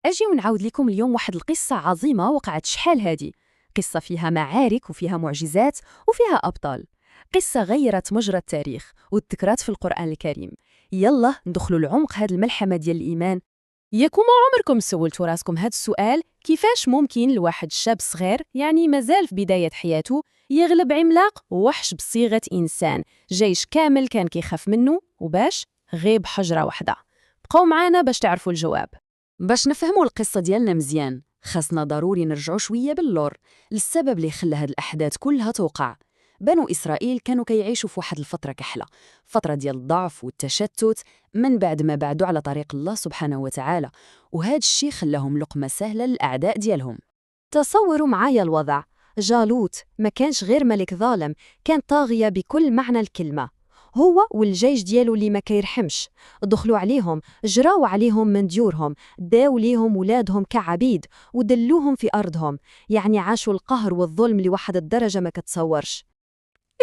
أجي ونعاود لكم اليوم واحد القصة عظيمة وقعت شحال هادي. قصة فيها معارك وفيها معجزات وفيها أبطال. قصة غيرت مجرى التاريخ وتذكرات في القرآن الكريم. يلا ندخلوا لعمق هاد الملحمة ديال الإيمان. ياكم عمركم سولتوا راسكم هاد السؤال؟ كيفاش ممكن لواحد شاب صغير يعني مازال في بداية حياته يغلب عملاق وحش بصيغة إنسان، جيش كامل كان كيخاف منه وباش غيب حجرة واحدة؟ بقاو معانا باش تعرفوا الجواب. باش نفهموا القصة ديالنا مزيان خاصنا ضروري نرجعوا شوية باللور للسبب اللي خلى هاد الأحداث كلها توقع. بنو إسرائيل كانوا كيعيشوا في واحد الفترة كحلة، فترة ديال الضعف والتشتت من بعد ما بعدوا على طريق الله سبحانه وتعالى، وهاد الشي خلاهم لقمة سهلة للأعداء ديالهم. تصوروا معايا الوضع، جالوت ما كانش غير ملك ظالم، كان طاغية بكل معنى الكلمة. هو والجيش ديالو اللي ما كيرحمش، دخلوا عليهم، جراو عليهم من ديورهم، داو ليهم ولادهم كعبيد ودلوهم في أرضهم، يعني عاشوا القهر والظلم لواحد الدرجة ما كتصورش.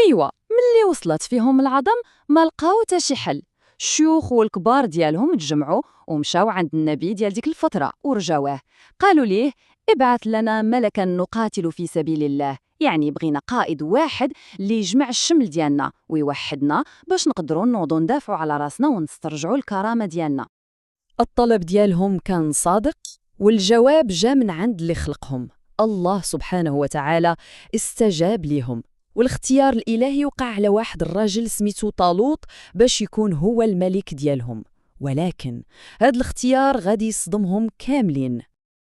أيوة، ملي وصلت فيهم العظم ما لقاو تا شي حل. الشيوخ والكبار ديالهم تجمعوا ومشاو عند النبي ديال ديك الفترة ورجاوه، قالوا ليه ابعث لنا ملكا نقاتل في سبيل الله، يعني بغينا قائد واحد اللي يجمع الشمل ديالنا ويوحدنا باش نقدروا نوضوا ندافعوا على راسنا ونسترجعوا الكرامة ديالنا. الطلب ديالهم كان صادق والجواب جا من عند اللي خلقهم، الله سبحانه وتعالى استجاب ليهم، والاختيار الإلهي وقع على واحد الراجل سميتو طالوت باش يكون هو الملك ديالهم. ولكن هاد الاختيار غادي يصدمهم كاملين.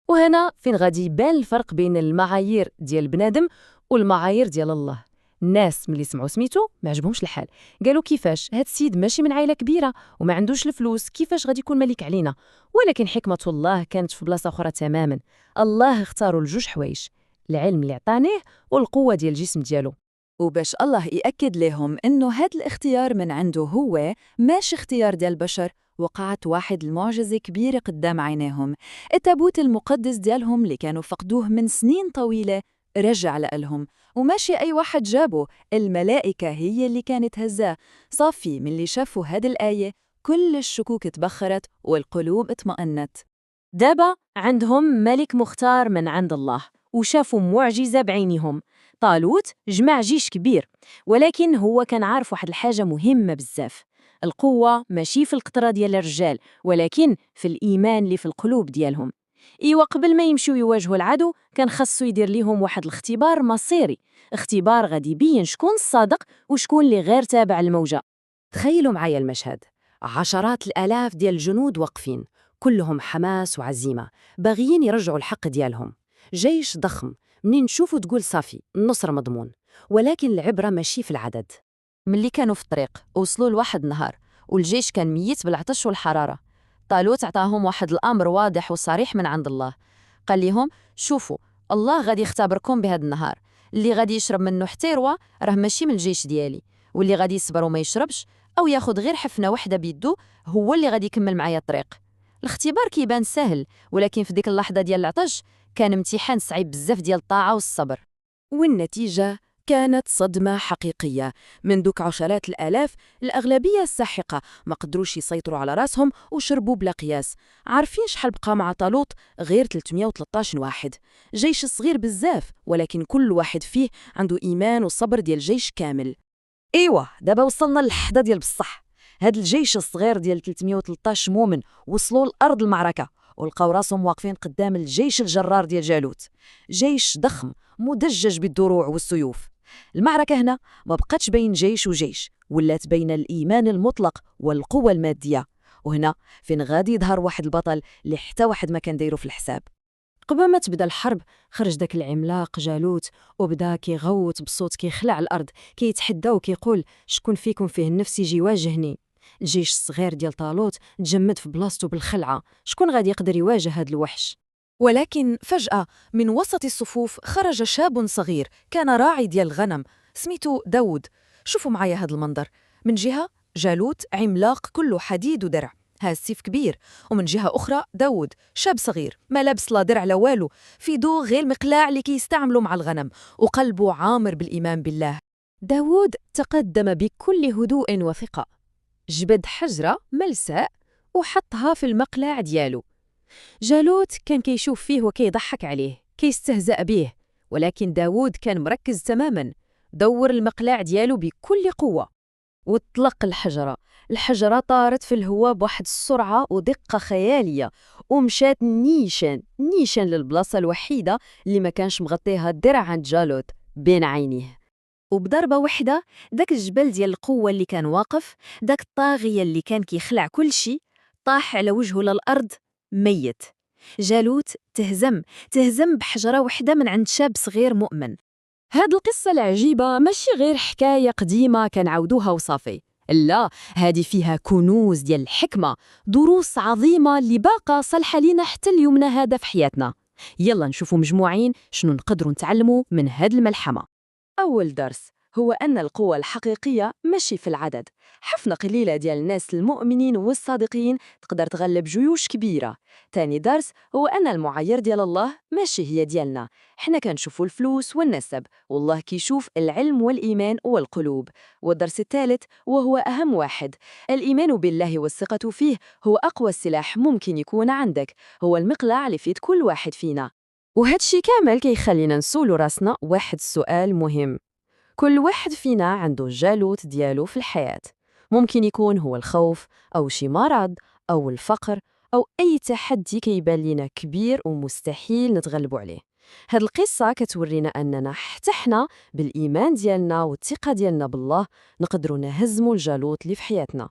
وهنا فين غادي يبان الفرق بين المعايير ديال بنادم والمعايير ديال الله. الناس ملي سمعوا سميتو ما عجبهمش الحال، قالوا كيفاش هاد السيد ماشي من عائله كبيره وما عندوش الفلوس، كيفاش غادي يكون ملك علينا؟ ولكن حكمه الله كانت في بلاصه اخرى تماما. الله اختاروا لجوج حوايج، العلم اللي عطانيه والقوه ديال الجسم ديالو. وباش الله يأكد لهم إنه هاد الاختيار من عنده هو ماشي اختيار ديال البشر، وقعت واحد المعجزة كبيرة قدام عينيهم. التابوت المقدس ديالهم اللي كانوا فقدوه من سنين طويلة رجع لهم، وماشي أي واحد جابه، الملائكة هي اللي كانت هزاه. صافي من اللي شافوا هاد الآية كل الشكوك تبخرت والقلوب اطمأنت. دابا عندهم ملك مختار من عند الله وشافوا معجزة بعينهم. طالوت جمع جيش كبير، ولكن هو كان عارف واحد الحاجة مهمة بزاف، القوة ماشي في القطرة ديال الرجال ولكن في الإيمان اللي في القلوب ديالهم. إيوا قبل ما يمشوا يواجهوا العدو كان خاصو يدير ليهم واحد الاختبار مصيري، اختبار غادي يبين شكون الصادق وشكون اللي غير تابع الموجة. تخيلوا معايا المشهد، عشرات الآلاف ديال الجنود واقفين، كلهم حماس وعزيمة، باغيين يرجعوا الحق ديالهم. جيش ضخم، منين نشوفوا تقول صافي النصر مضمون. ولكن العبرة ماشي في العدد. ملي كانوا في الطريق وصلوا لواحد النهار والجيش كان ميت بالعطش والحرارة، طالوت عطاهم واحد الأمر واضح وصريح من عند الله. قال لهم شوفوا، الله غادي يختبركم بهذا النهار، اللي غادي يشرب منه حتى يروى راه ماشي من الجيش ديالي، واللي غادي يصبر وما يشربش أو ياخد غير حفنة وحدة بيدو هو اللي غادي يكمل معايا الطريق. الاختبار كيبان سهل، ولكن في ديك اللحظة ديال العطش كان امتحان صعيب بزاف ديال الطاعة والصبر. والنتيجة كانت صدمة حقيقية. من دوك عشرات الآلاف الأغلبية الساحقة ما قدروش يسيطروا على راسهم وشربوا بلا قياس. عارفين شحال بقى مع طالوت؟ غير 313 واحد، جيش صغير بزاف ولكن كل واحد فيه عنده إيمان وصبر ديال جيش كامل. ايوه دابا وصلنا للحظة ديال بصح. هاد الجيش الصغير ديال 313 مؤمن وصلوا لأرض المعركة ولقاو راسهم واقفين قدام الجيش الجرار ديال جالوت، جيش ضخم مدجج بالدروع والسيوف. المعركة هنا ما بقاتش بين جيش وجيش، ولات بين الإيمان المطلق والقوة المادية. وهنا فين غادي يظهر واحد البطل اللي حتى واحد ما كان دايرو في الحساب. قبل ما تبدا الحرب خرج داك العملاق جالوت وبدا كيغوت بصوت كيخلع الارض، كيتحدى وكيقول شكون فيكم فيه النفس يجي يواجهني. الجيش الصغير ديال طالوت تجمد في بلاصتو بالخلعه، شكون غادي يقدر يواجه هاد الوحش؟ ولكن فجأة من وسط الصفوف خرج شاب صغير كان راعي ديال الغنم، سميتو داود. شوفوا معايا هاد المنظر، من جهة جالوت عملاق كله حديد ودرع، ها السيف كبير، ومن جهة أخرى داود شاب صغير ما لابس لا درع لا والو، في دو غير المقلاع اللي كيستعملوا مع الغنم، وقلبه عامر بالإيمان بالله. داود تقدم بكل هدوء وثقة، جبد حجرة ملساء وحطها في المقلاع ديالو، جالوت كان كيشوف فيه وكيضحك عليه، كيستهزأ به، ولكن داود كان مركز تماما، دور المقلاع ديالو بكل قوة وطلق الحجرة طارت في الهواء بواحد السرعة ودقة خيالية ومشات نيشان للبلاصة الوحيدة اللي ما كانش مغطيها الدرع عند جالوت بين عينيه. وبضربة وحدة داك الجبل ديال القوة اللي كان واقف، داك الطاغية اللي كان كيخلع كل شي، طاح على وجهه للأرض ميت. جالوت تهزم بحجرة وحدة من عند شاب صغير مؤمن. هاد القصة العجيبة ماشي غير حكاية قديمة كنعاودوها وصافي، لا، هادي فيها كنوز ديال الحكمة، دروس عظيمة اللي باقا صالحة لينا حتى اليومنا هذا في حياتنا. يلا نشوفوا مجموعين شنو نقدروا نتعلموا من هاد الملحمة. أول درس هو أن القوة الحقيقية ماشي في العدد. حفنة قليلة ديال الناس المؤمنين والصادقين تقدر تغلب جيوش كبيرة. تاني درس هو أن المعايير ديال الله ماشي هي ديالنا، حنا كنشوفوا الفلوس والنسب، والله كيشوف العلم والإيمان والقلوب. والدرس الثالث وهو أهم واحد، الإيمان بالله والثقة فيه هو أقوى سلاح ممكن يكون عندك، هو المقلاع اللي في يد كل واحد فينا. وهادشي كامل كيخلينا نسولو راسنا واحد السؤال مهم. كل واحد فينا عنده جالوت ديالو في الحياة، ممكن يكون هو الخوف أو شي مرض أو الفقر أو أي تحدي كيبان لنا كبير ومستحيل نتغلبوا عليه. هاد القصة كتورينا أننا حتى حنا بالإيمان ديالنا والثقة ديالنا بالله نقدروا نهزموا الجالوت اللي في حياتنا.